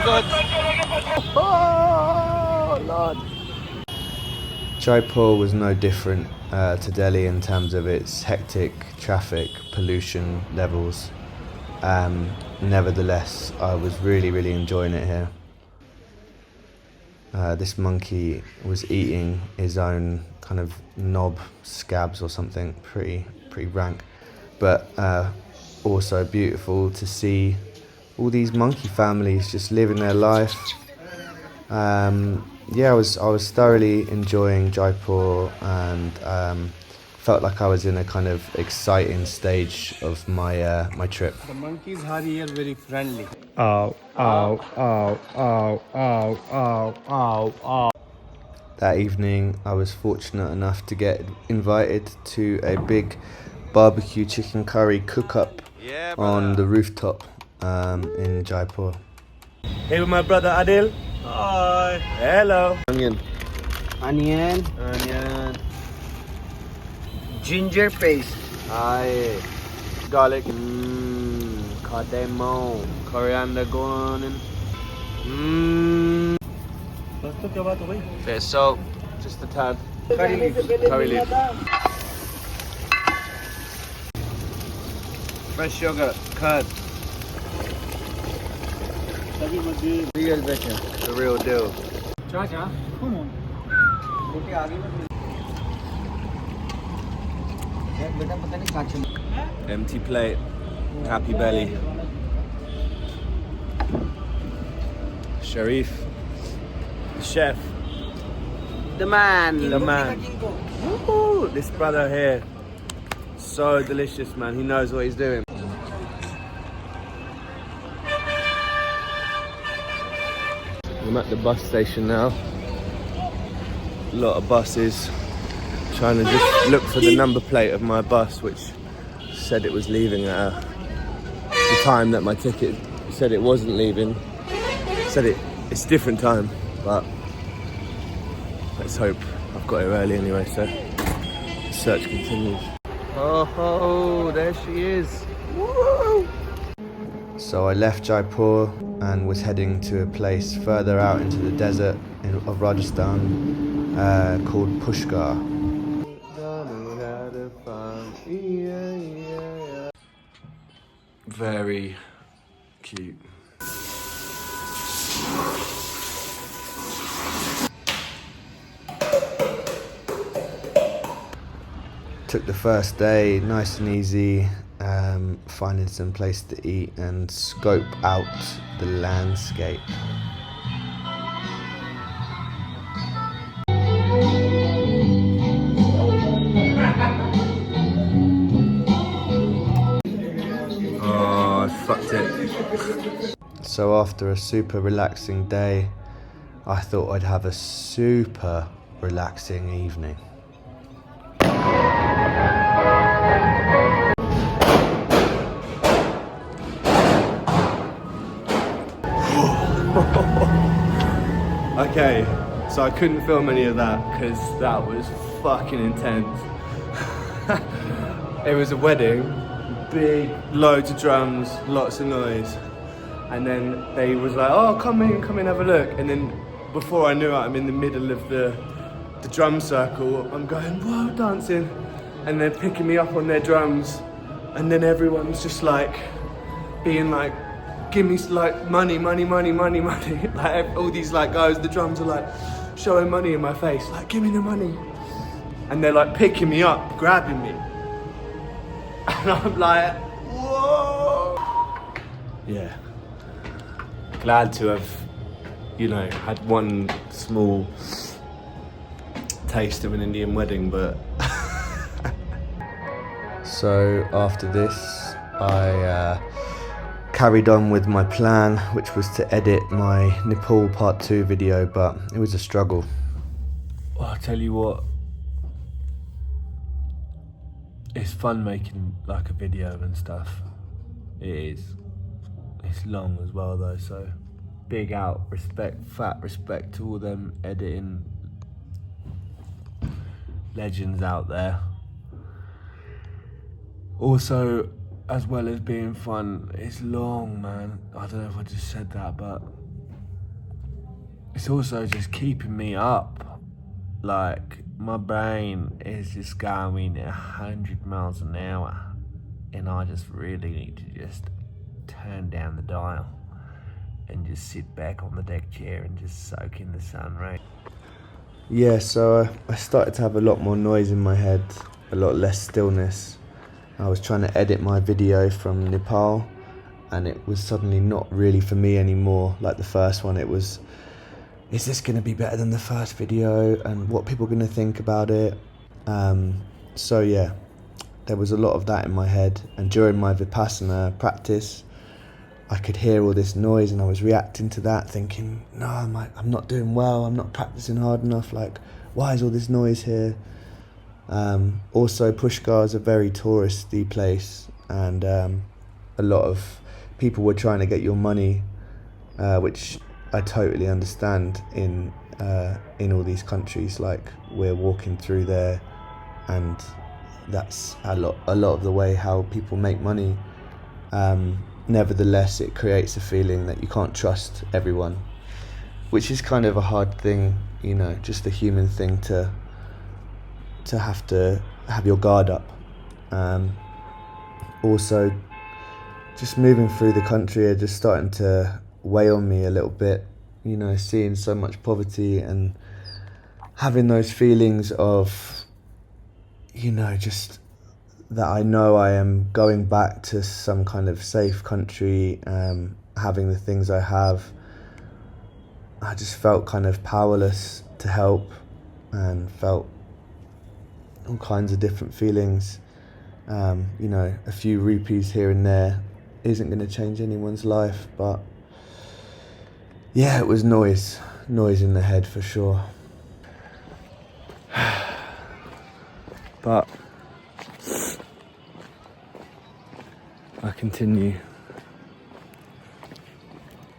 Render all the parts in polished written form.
good. Oh, Lord. Jaipur was no different to Delhi in terms of its hectic traffic, pollution levels. Nevertheless, I was really enjoying it here. This monkey was eating his own kind of knob scabs or something, pretty rank, but also beautiful to see all these monkey families just living their life. Yeah, I was thoroughly enjoying Jaipur, and felt like I was in a kind of exciting stage of my my trip. The monkeys are here very friendly. That evening, I was fortunate enough to get invited to a big barbecue chicken curry cook-up on the rooftop in Jaipur. Hey, with my brother Adil. Hi. Hello. Onion. Onion. Ginger paste. Aye. Garlic. Cardamom. Coriander going in. Bit of salt. Just a tad. Curry leaves. Curry leaf. Fresh sugar. Curd. Real better. The real deal. Empty plate. Happy belly. Sharif. The chef. The man. Woo, this brother here. So delicious, man. He knows what he's doing. I'm at the bus station now. A lot of buses. Trying to just look for the number plate of my bus, which said it was leaving at the time that my ticket said it wasn't leaving. Said it's different time, but let's hope I've got here early anyway, so the search continues. Oh, there she is. Woo! So I left Jaipur and was heading to a place further out into the desert of Rajasthan called Pushkar. Very cute. Took the first day nice and easy, finding some place to eat and scope out the landscape. Oh, I fucked it. So after a super relaxing day, I thought I'd have a super relaxing evening. Okay, so I couldn't film any of that because that was fucking intense. It was a wedding, big, loads of drums, lots of noise, and then they was like, oh, come in, have a look. And then before I knew it, I'm in the middle of the drum circle. I'm going, whoa, dancing, and they're picking me up on their drums, and then everyone's just like being like, give me like money. Like all these like guys, the drums are like showing money in my face, like give me the money. And they're like picking me up, grabbing me. And I'm like, whoa. Yeah. Glad to have, you know, had one small taste of an Indian wedding, but. So after this, I carried on with my plan, which was to edit my Nepal part 2 video, but it was a struggle. Oh, I'll tell you what, it's fun making like a video and stuff. It is. It's long as well though, so big out respect, fat respect to all them editing legends out there. Also, as well as being fun, it's long, man. I don't know if I just said that, but it's also just keeping me up. Like, my brain is just going at 100 miles an hour, and I just really need to just turn down the dial and just sit back on the deck chair and just soak in the sun rays. Yeah, so I started to have a lot more noise in my head, a lot less stillness. I was trying to edit my video from Nepal, and it was suddenly not really for me anymore. Like the first one, it was, is this going to be better than the first video, and what people are going to think about it? So yeah, there was a lot of that in my head, and during my Vipassana practice, I could hear all this noise, and I was reacting to that, thinking, no, I'm not doing well, I'm not practicing hard enough, like, why is all this noise here? Also, Pushkar is a very touristy place, and a lot of people were trying to get your money, which I totally understand in all these countries. Like, we're walking through there, and that's a lot of the way how people make money. Nevertheless, it creates a feeling that you can't trust everyone, which is kind of a hard thing, you know, just a human thing to have your guard up. Also, just moving through the country are just starting to weigh on me a little bit, you know, seeing so much poverty and having those feelings of, you know, just that I know I am going back to some kind of safe country, having the things I have. I just felt kind of powerless to help, and felt all kinds of different feelings. You know, a few rupees here and there isn't going to change anyone's life, but yeah, it was noise in the head for sure. But I continue,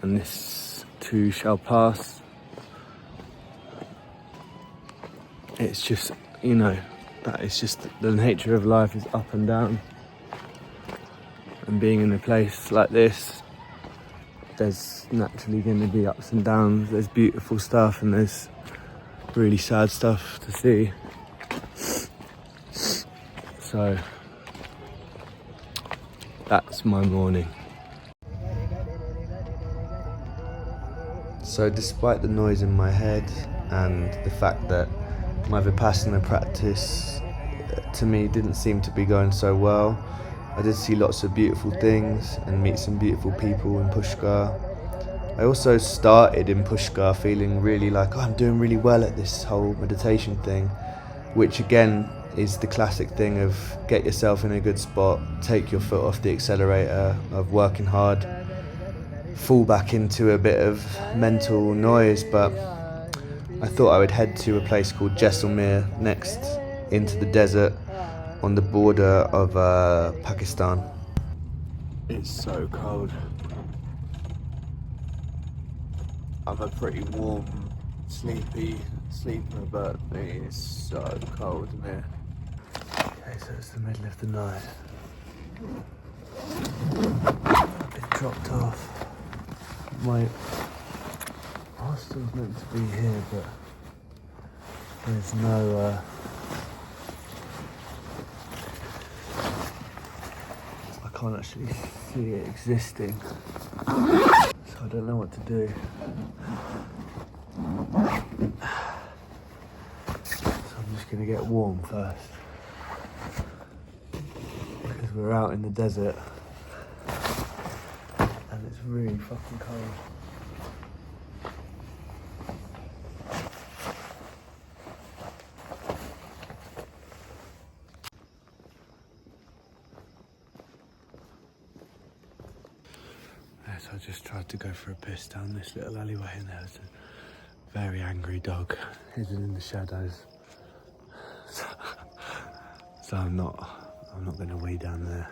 and this too shall pass. It's just, you know, that is just the nature of life, is up and down. And being in a place like this, there's naturally going to be ups and downs. There's beautiful stuff and there's really sad stuff to see. So that's my morning. So despite the noise in my head and the fact that my Vipassana practice to me didn't seem to be going so well, I did see lots of beautiful things and meet some beautiful people in Pushkar. I also started in Pushkar feeling really like, oh, I'm doing really well at this whole meditation thing, which again is the classic thing of get yourself in a good spot, take your foot off the accelerator of working hard, fall back into a bit of mental noise. But I thought I would head to a place called Jaisalmer next, into the desert on the border of Pakistan. It's so cold. I'm a pretty warm, sleepy sleeper, but it's so cold in here. Okay, so it's the middle of the night. It dropped off. My hostel's meant to be here, but there's no I can't actually see it existing, so I don't know what to do. So I'm just gonna get warm first, because we're out in the desert and it's really fucking cold. So I just tried to go for a piss down this little alleyway, and there was a very angry dog hidden in the shadows. So I'm not going to wee down there.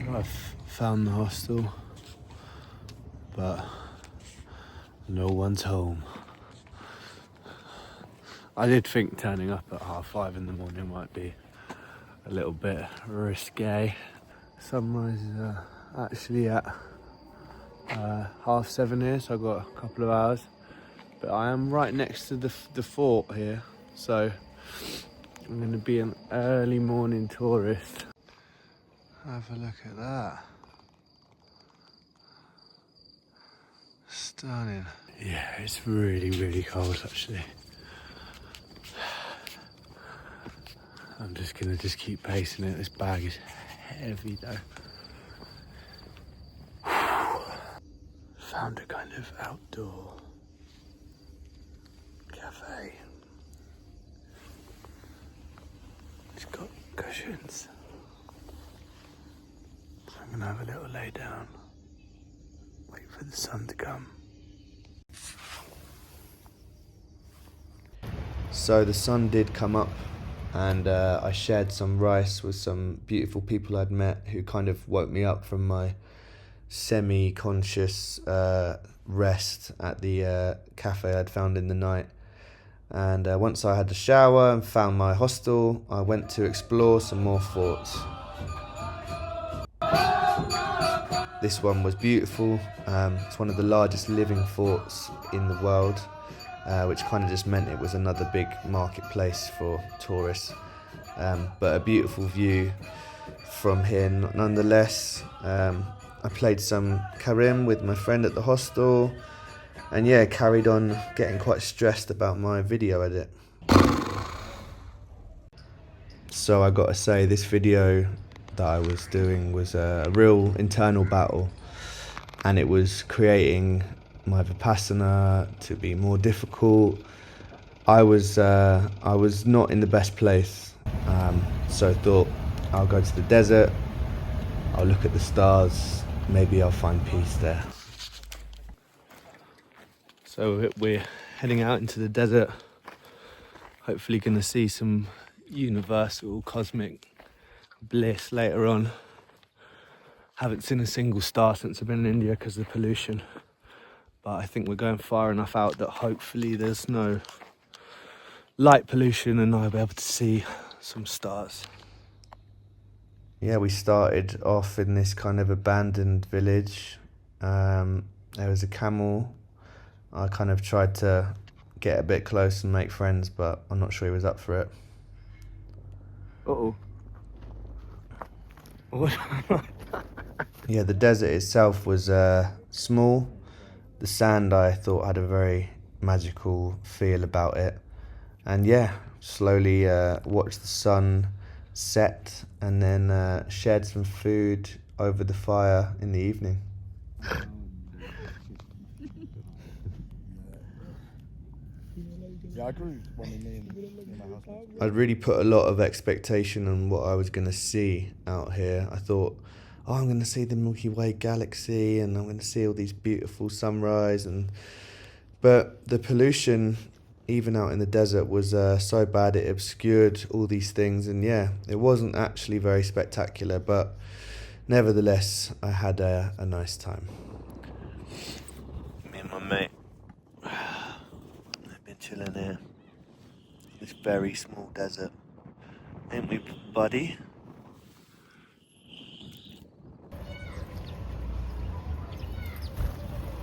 So I've found the hostel, but no one's home. I did think turning up at 5:30 in the morning might be a little bit risque. Sunrise is actually at 7:30 here, so I've got a couple of hours. But I am right next to the fort here, so I'm going to be an early morning tourist. Have a look at that. Stunning. Yeah, it's really, really cold actually. I'm just going to keep pacing it. This bag is heavy though. Found a kind of outdoor cafe. It's got cushions. So I'm gonna have a little lay down. Wait for the sun to come. So the sun did come up, and I shared some rice with some beautiful people I'd met who kind of woke me up from my semi-conscious rest at the cafe I'd found in the night. And once I had the shower and found my hostel, I went to explore some more forts. This one was beautiful. It's one of the largest living forts in the world, which kind of just meant it was another big marketplace for tourists. But a beautiful view from here nonetheless. I played some Karim with my friend at the hostel, and yeah, carried on getting quite stressed about my video edit. So I gotta say, this video that I was doing was a real internal battle, and it was creating my Vipassana to be more difficult. I was not in the best place, so I thought I'll go to the desert, I'll look at the stars, maybe I'll find peace there. So we're heading out into the desert, hopefully going to see some universal cosmic bliss later on. Haven't seen a single star since I've been in India because of the pollution, but I think we're going far enough out that hopefully there's no light pollution and I'll be able to see some stars. Yeah, we started off in this kind of abandoned village. There was a camel. I kind of tried to get a bit close and make friends, but I'm not sure he was up for it. Uh-oh. Yeah, the desert itself was small. The sand, I thought, had a very magical feel about it. And yeah, slowly watched the sun set and then shared some food over the fire in the evening. I'd really put a lot of expectation on what I was going to see out here. I thought, oh, I'm going to see the Milky Way galaxy and I'm going to see all these beautiful sunrise. But the pollution, even out in the desert, was so bad it obscured all these things. And yeah, it wasn't actually very spectacular, but nevertheless, I had a nice time. Me and my mate, I've been chilling here. This very small desert. Ain't we, buddy?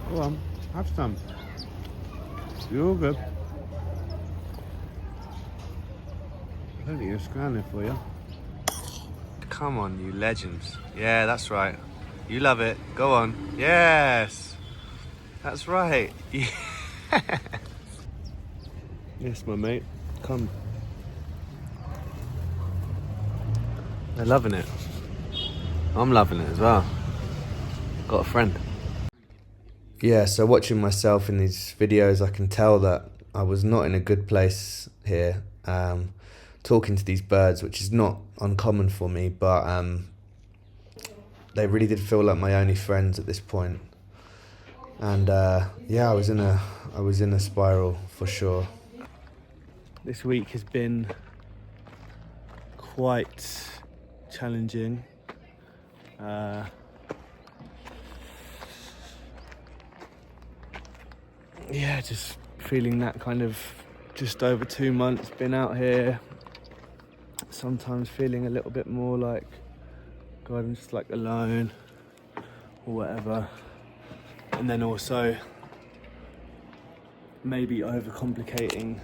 Go on, have some. You're all good. I don't think you're scrambling for you. Come on, you legends. Yeah, that's right. You love it. Go on. Yes. That's right. Yeah. Yes, my mate. Come. They're loving it. I'm loving it as well. Got a friend. Yeah, so watching myself in these videos, I can tell that I was not in a good place here. Talking to these birds, which is not uncommon for me, but they really did feel like my only friends at this point. And yeah, I was in a spiral for sure. This week has been quite challenging. Yeah, just feeling that kind of just over 2 months been out here. Sometimes feeling a little bit more like, God, I'm just like alone. or whatever. And then also maybe overcomplicating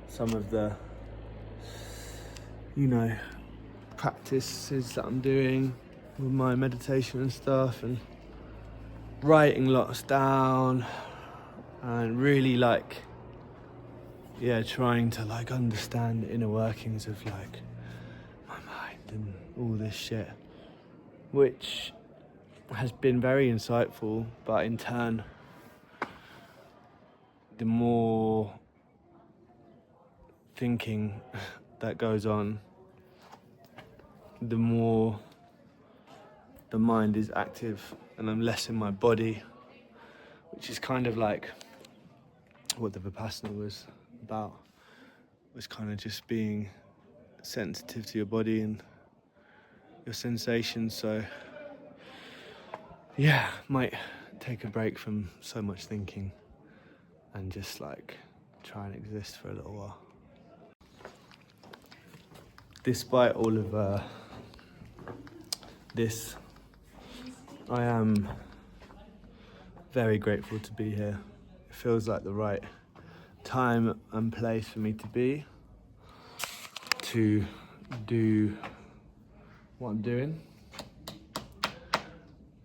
some of the, you know, practices that I'm doing with my meditation and stuff, and writing lots down, and really like, yeah, trying to like understand the inner workings of like my mind and all this shit, which has been very insightful, but in turn, the more thinking that goes on, the more the mind is active and I'm less in my body, which is kind of like what the Vipassana was about, was kind of just being sensitive to your body and your sensations. So yeah, might take a break from so much thinking and just like try and exist for a little while. Despite all of this, I am very grateful to be here. It feels like the right time and place for me to be, to do what I'm doing.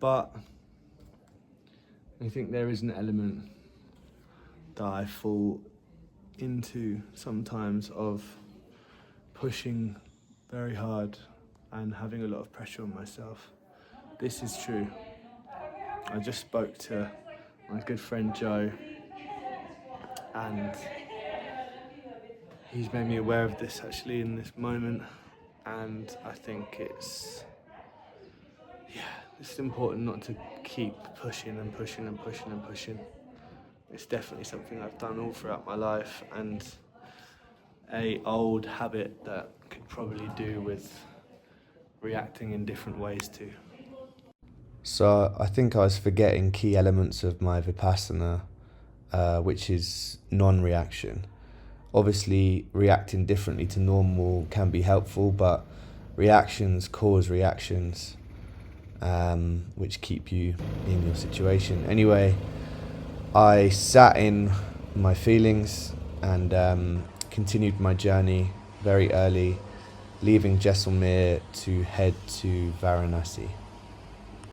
But I think there is an element that I fall into sometimes of pushing very hard and having a lot of pressure on myself. This is true. I just spoke to my good friend Joe, and he's made me aware of this actually in this moment, and I think it's important not to keep pushing and pushing and pushing and pushing. It's definitely something I've done all throughout my life, and a old habit that could probably do with reacting in different ways too. So I think I was forgetting key elements of my Vipassana, which is non-reaction. Obviously, reacting differently to normal can be helpful, but reactions cause reactions, which keep you in your situation. Anyway, I sat in my feelings and continued my journey very early, leaving Jaisalmer to head to Varanasi.